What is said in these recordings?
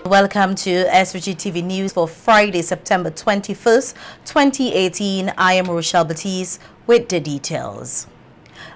Welcome to SVG-TV News for Friday, September 21st, 2018. I am Rochelle Batiste with the details.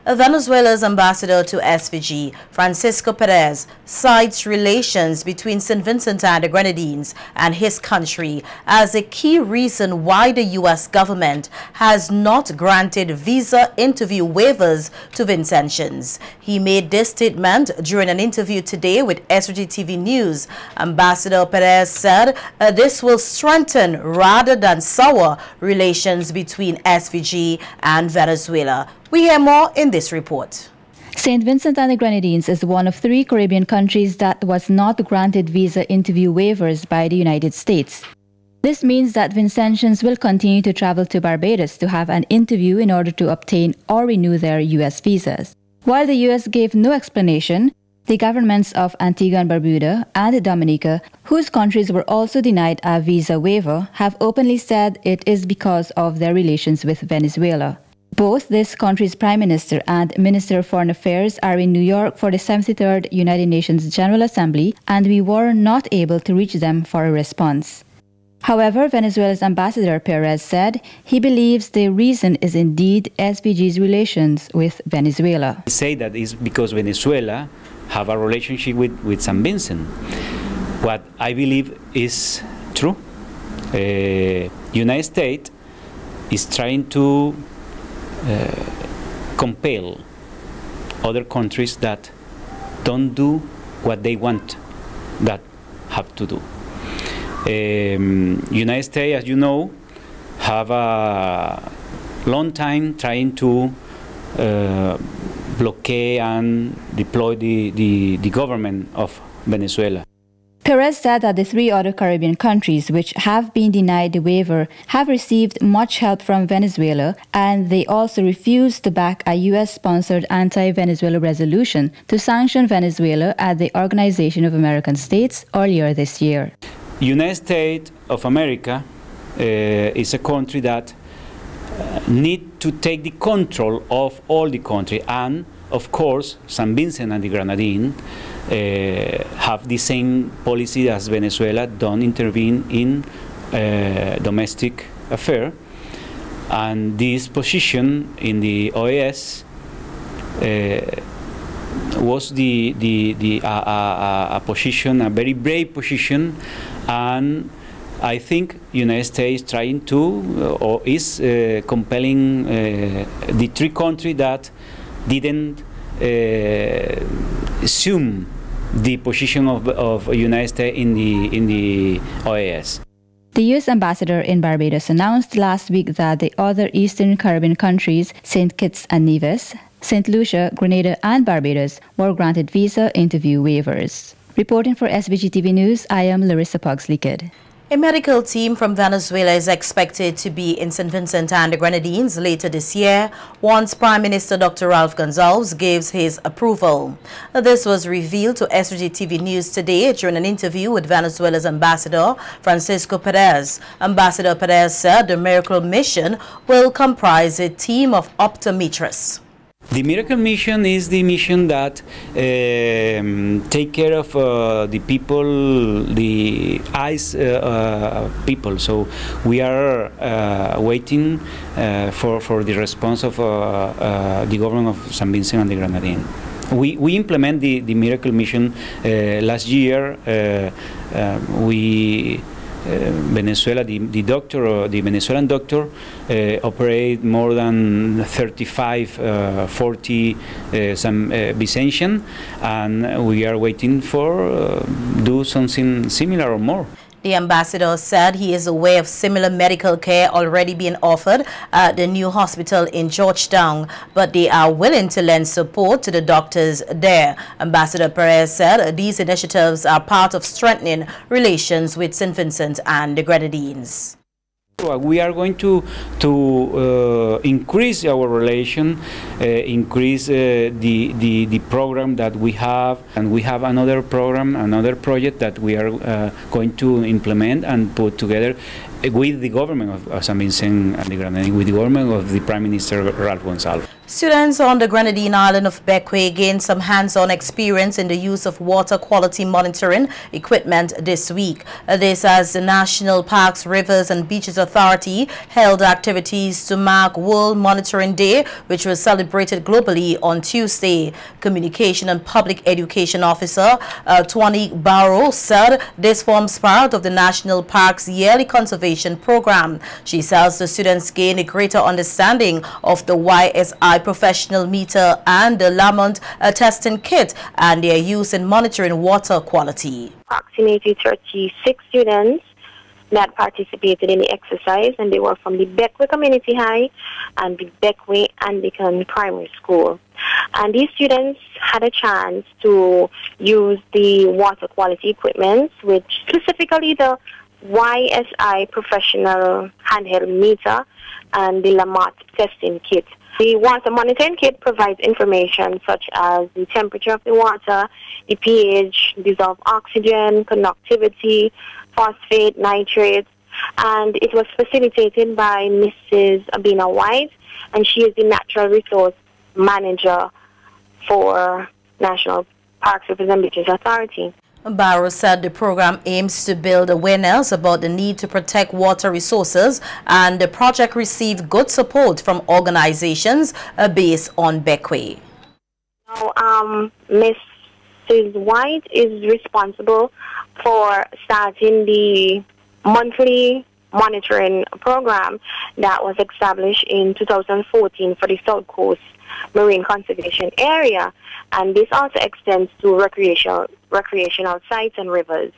Venezuela's ambassador to SVG, Francisco Perez, cites relations between St. Vincent and the Grenadines and his country as a key reason why the U.S. government has not granted visa interview waivers to Vincentians. He made this statement during an interview today with SVG-TV News. Ambassador Perez said this will strengthen rather than sour relations between SVG and Venezuela. We hear more in this report. St. Vincent and the Grenadines is one of 3 Caribbean countries that was not granted visa interview waivers by the United States. This means that Vincentians will continue to travel to Barbados to have an interview in order to obtain or renew their U.S. visas. While the U.S. gave no explanation, the governments of Antigua and Barbuda and Dominica, whose countries were also denied a visa waiver, have openly said it is because of their relations with Venezuela. Both this country's Prime Minister and Minister of Foreign Affairs are in New York for the 73rd United Nations General Assembly, and we were not able to reach them for a response. However, Venezuela's Ambassador Perez said he believes the reason is indeed SVG's relations with Venezuela. I say that is because Venezuela have a relationship with St. Vincent. What I believe is true. United States is trying to compel other countries that don't do what they want that have to do. United States, as you know, have a long time trying to blockade and deploy the government of Venezuela. Perez said that the 3 other Caribbean countries which have been denied the waiver have received much help from Venezuela, and they also refused to back a U.S.-sponsored anti-Venezuela resolution to sanction Venezuela at the Organization of American States earlier this year. United States of America is a country that need to take the control of all the country, and of course St. Vincent and the Grenadines have the same policy as Venezuela, don't intervene in domestic affairs, and this position in the OAS was a position, a very brave position, and I think United States trying to or is compelling the 3 countries that didn't assume the position of United States in the OAS. The U.S. ambassador in Barbados announced last week that the other Eastern Caribbean countries, St. Kitts and Nevis, St. Lucia, Grenada and Barbados, were granted visa interview waivers. Reporting for SVG-TV News, I am Larissa Pugsley-Kidd. A medical team from Venezuela is expected to be in St. Vincent and the Grenadines later this year once Prime Minister Dr. Ralph Gonsalves gives his approval. This was revealed to SVG-TV News today during an interview with Venezuela's Ambassador Francisco Perez. Ambassador Perez said the miracle mission will comprise a team of optometrists. The Miracle Mission is the mission that take care of the people, the eyes people. So we are waiting for the response of the government of St. Vincent and the Grenadines. We implement the Miracle Mission last year. Venezuela, the Venezuelan doctor operate more than 35, 40 some Vincentian, and we are waiting for do something similar or more. The ambassador said he is aware of similar medical care already being offered at the new hospital in Georgetown, but they are willing to lend support to the doctors there. Ambassador Perez said these initiatives are part of strengthening relations with St. Vincent and the Grenadines. We are going to increase our relation, increase the program that we have, and we have another program, another project that we are going to implement and put together with the government of St. Vincent and the Grenadines, with the government of the Prime Minister Ralph Gonsalves. Students on the Grenadine island of Bequia gained some hands-on experience in the use of water quality monitoring equipment this week. This as the National Parks, Rivers and Beaches Authority held activities to mark World Monitoring Day, which was celebrated globally on Tuesday. Communication and Public Education Officer Twani Barrow said this forms part of the National Parks yearly conservation program. She says the students gain a greater understanding of the YSI professional meter and the Lamont testing kit and their use in monitoring water quality. Approximately 36 students that participated in the exercise, and they were from the Bequia Community High and the Bequia Anglican Primary School. And these students had a chance to use the water quality equipment, which specifically the YSI professional handheld meter and the Lamont testing kit. The water monitoring kit provides information such as the temperature of the water, the pH, dissolved oxygen, conductivity, phosphate, nitrates, and it was facilitated by Mrs. Abina White, and she is the Natural Resource Manager for National Parks, Rivers and Beaches Authority. Barrow said the program aims to build awareness about the need to protect water resources, and the project received good support from organizations based on Bequia. Now, Mrs. White is responsible for starting the monthly monitoring program that was established in 2014 for the South Coast Marine Conservation Area, and this also extends to recreational sites and rivers.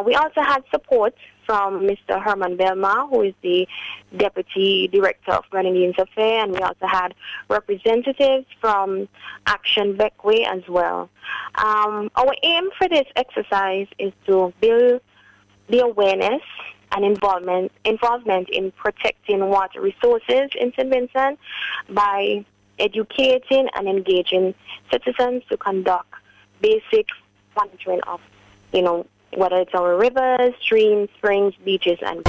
We also had support from Mr. Herman Belma, who is the Deputy Director of Grenadines Affairs, and we also had representatives from Action Bequia as well. Our aim for this exercise is to build the awareness and involvement in protecting water resources in St. Vincent by educating and engaging citizens to conduct basic monitoring of, whether it's our rivers, streams, springs, beaches, and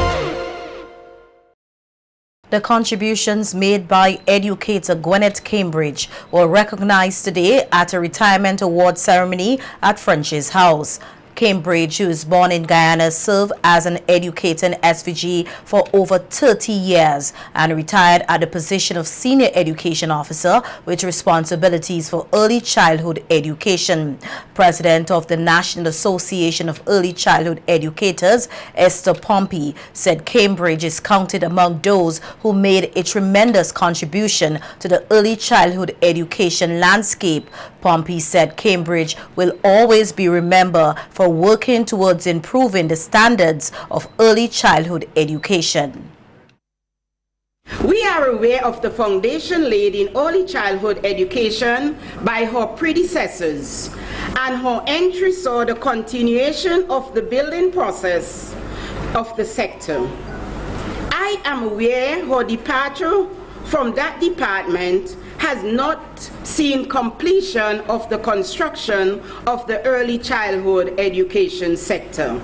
The contributions made by Educator Gwyneth Cambridge were recognized today at a retirement award ceremony at French's house. Cambridge, who is born in Guyana, served as an educator in SVG for over 30 years and retired at the position of Senior Education Officer with responsibilities for early childhood education. President of the National Association of Early Childhood Educators, Esther Pompey, said Cambridge is counted among those who made a tremendous contribution to the early childhood education landscape. Pompey said Cambridge will always be remembered for working towards improving the standards of early childhood education. We are aware of the foundation laid in early childhood education by her predecessors, and her entry saw the continuation of the building process of the sector. I am aware her departure from that department has not seen completion of the construction of the early childhood education sector.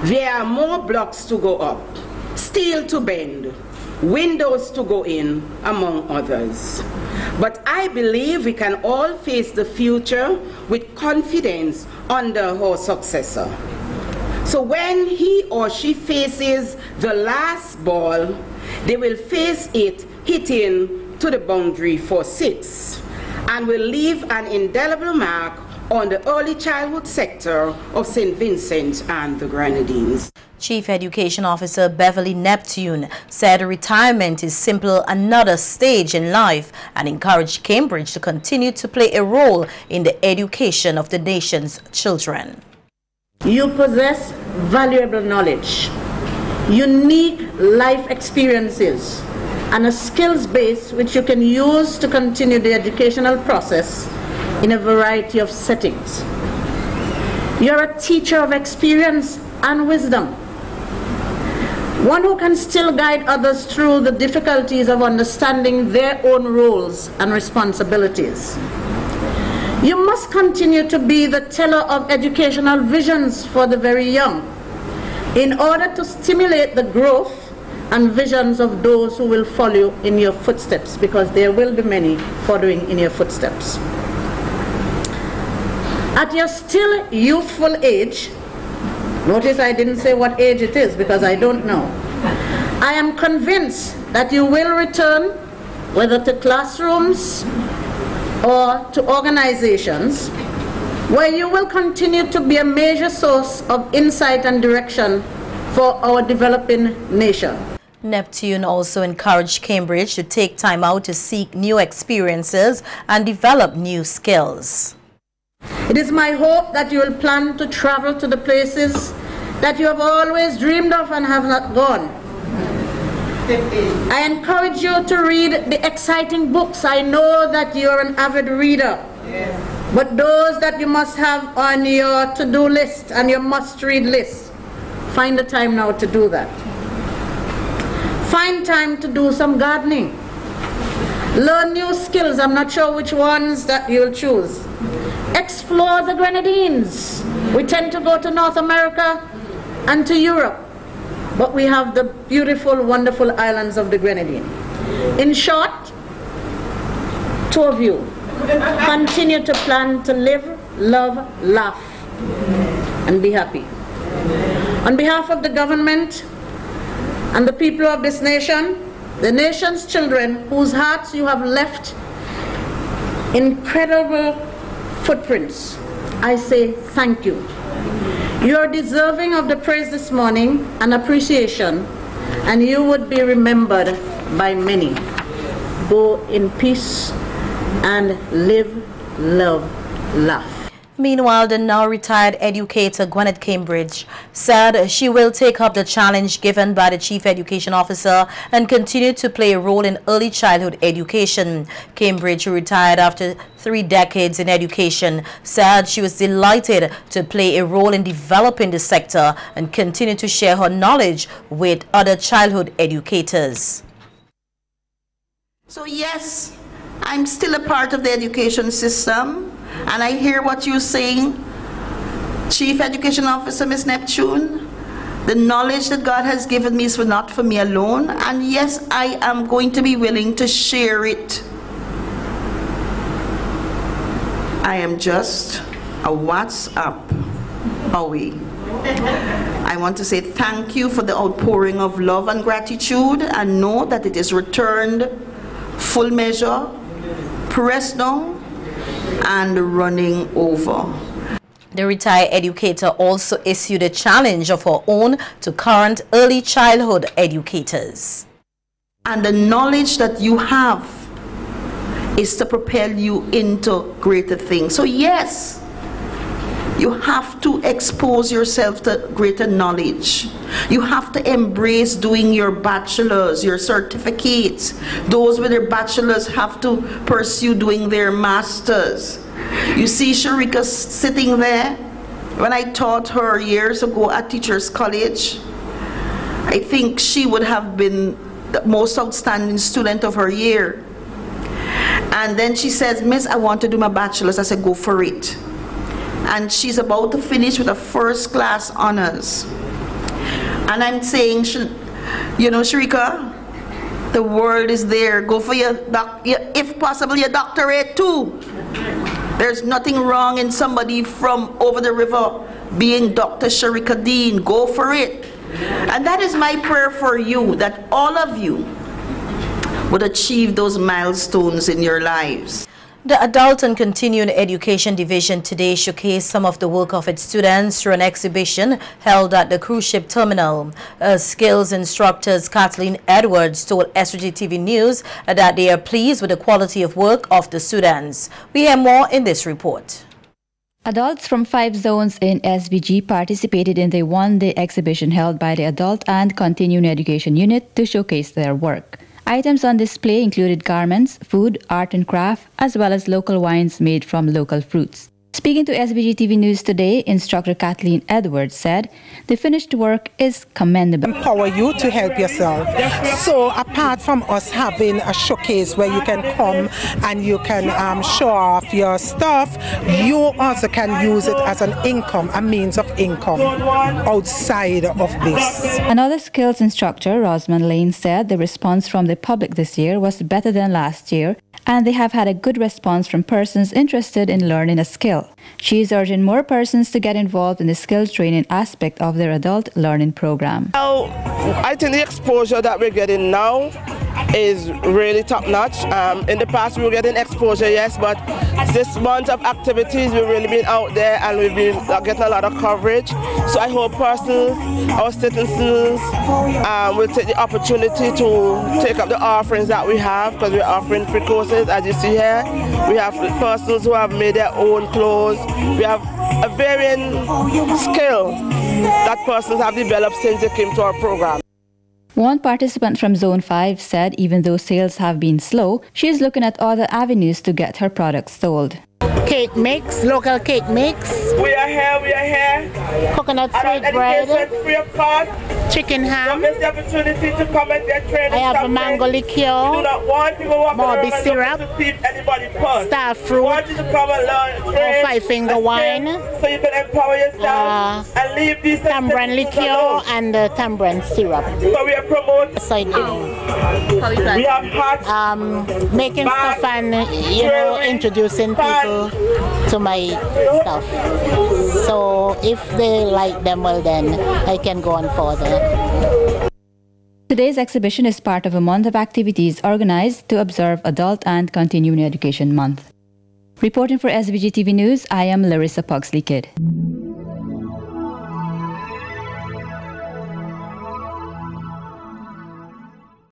There are more blocks to go up, steel to bend, windows to go in, among others. But I believe we can all face the future with confidence under her successor. So when he or she faces the last ball, they will face it hitting to the boundary for 6 and will leave an indelible mark on the early childhood sector of St. Vincent and the Grenadines. Chief Education Officer Beverly Neptune said retirement is simply another stage in life and encouraged Cambridge to continue to play a role in the education of the nation's children. You possess valuable knowledge, unique life experiences, and a skills base which you can use to continue the educational process in a variety of settings. You're a teacher of experience and wisdom, one who can still guide others through the difficulties of understanding their own roles and responsibilities. You must continue to be the teller of educational visions for the very young in order to stimulate the growth and visions of those who will follow in your footsteps, because there will be many following in your footsteps. At your still youthful age, notice I didn't say what age it is because I don't know, I am convinced that you will return, whether to classrooms or to organizations, where you will continue to be a major source of insight and direction for our developing nation. Neptune also encouraged Cambridge to take time out to seek new experiences and develop new skills. It is my hope that you will plan to travel to the places that you have always dreamed of and have not gone. I encourage you to read the exciting books. I know that you are an avid reader. Yes. But those that you must have on your to-do list and your must-read list, find the time now to do that. Find time to do some gardening. Learn new skills. I'm not sure which ones that you'll choose. Explore the Grenadines. We tend to go to North America and to Europe, but we have the beautiful, wonderful islands of the Grenadines. In short, two of you, continue to plan to live, love, laugh, and be happy. On behalf of the government and the people of this nation, the nation's children whose hearts you have left incredible footprints, I say thank you. You are deserving of the praise this morning and appreciation, and you would be remembered by many. Go in peace and live, love, laugh. Meanwhile, the now retired educator Gwyneth Cambridge said she will take up the challenge given by the Chief Education Officer and continue to play a role in early childhood education. Cambridge, who retired after 3 decades in education, said she was delighted to play a role in developing the sector and continue to share her knowledge with other childhood educators. So yes, I'm still a part of the education system. And I hear what you're saying, Chief Education Officer, Ms. Neptune. The knowledge that God has given me is not for me alone. And yes, I am going to be willing to share it. I am just a WhatsApp away. I want to say thank you for the outpouring of love and gratitude, and know that it is returned full measure, pressed down, and running over. The retired educator also issued a challenge of her own to current early childhood educators. And the knowledge that you have is to propel you into greater things. So yes, you have to expose yourself to greater knowledge. You have to embrace doing your bachelor's, your certificates. Those with their bachelor's have to pursue doing their master's. You see Sharika sitting there. When I taught her years ago at Teachers College, I think she would have been the most outstanding student of her year. And then she says, "Miss, I want to do my bachelor's." I said, "Go for it." And she's about to finish with a first class honors. And I'm saying, you know, Sharika, the world is there. Go for your, if possible, your doctorate too. There's nothing wrong in somebody from over the river being Dr. Sharika Dean. Go for it. And that is my prayer for you, that all of you would achieve those milestones in your lives. The Adult and Continuing Education Division today showcased some of the work of its students through an exhibition held at the cruise ship terminal. Skills instructors Kathleen Edwards told SVG-TV News that they are pleased with the quality of work of the students. We hear more in this report. Adults from 5 zones in SVG participated in the one-day exhibition held by the Adult and Continuing Education Unit to showcase their work. Items on display included garments, food, art and craft, as well as local wines made from local fruits. Speaking to SVG-TV News today, instructor Kathleen Edwards said the finished work is commendable. Empower you to help yourself. So apart from us having a showcase where you can come and you can show off your stuff, you also can use it as an income, a means of income outside of this. Another skills instructor, Rosamond Lane, said the response from the public this year was better than last year, and they have had a good response from persons interested in learning a skill. She is urging more persons to get involved in the skills training aspect of their adult learning program. Well, I think the exposure that we're getting now is really top-notch. In the past we were getting exposure, yes, but this month of activities we've really been out there and we've been getting a lot of coverage. So I hope persons, our citizens, will take the opportunity to take up the offerings that we have, because we're offering free courses, as you see here. We have persons who have made their own clothes. We have a varying skill that persons have developed since they came to our program. One participant from Zone 5 said even though sales have been slow, she is looking at other avenues to get her products sold. Cake mix, local cake mix. We are here. Coconut sweet bread. Free of cost. Chicken ham. This opportunity to come and get training. I have a mango liqueur. Do not want people walking Morbi syrup. to see if anybody purse. Star fruit. Want you to come and learn, train, 5-finger wine. So you can empower yourself and leave these tamarind liqueur and tamarind syrup. So we are promoting. We have hot. Making stuff and introducing people to my stuff. So if they like them, well then I can go on further. Today's exhibition is part of a month of activities organized to observe Adult and Continuing Education Month. Reporting for SVG-TV News, I am Larissa Pugsley-Kidd.